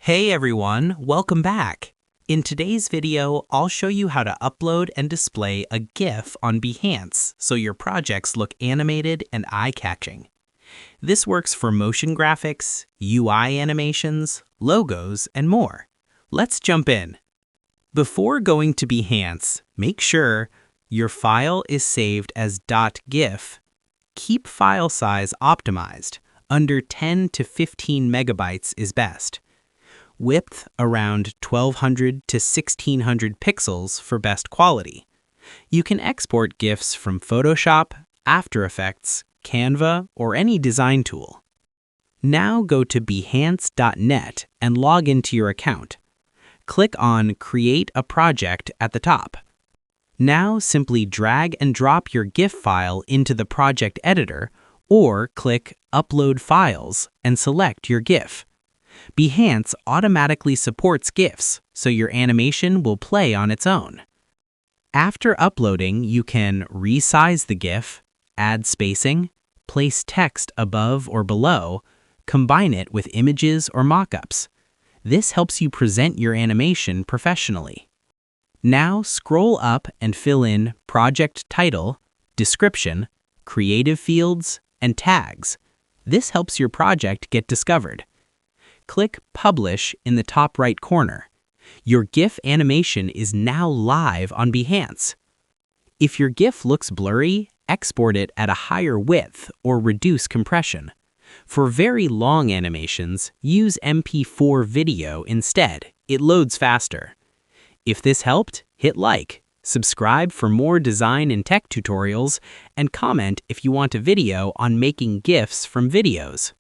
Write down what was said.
Hey everyone, welcome back. In today's video, I'll show you how to upload and display a GIF on Behance so your projects look animated and eye-catching. This works for motion graphics, UI animations, logos, and more. Let's jump in. Before going to Behance, make sure your file is saved as .gif. Keep file size optimized. Under 10 to 15 megabytes is best. Width around 1200 to 1600 pixels for best quality. You can export GIFs from Photoshop, After Effects, Canva, or any design tool. Now go to behance.net and log into your account. Click on Create a Project at the top. Now simply drag and drop your GIF file into the project editor or click Upload Files and select your GIF. Behance automatically supports GIFs, so your animation will play on its own. After uploading, you can resize the GIF, add spacing, place text above or below, combine it with images or mockups. This helps you present your animation professionally. Now scroll up and fill in project title, description, creative fields, and tags. This helps your project get discovered. Click Publish in the top right corner. Your GIF animation is now live on Behance. If your GIF looks blurry, export it at a higher width or reduce compression. For very long animations, use MP4 video instead. It loads faster. If this helped, hit like, subscribe for more design and tech tutorials, and comment if you want a video on making GIFs from videos.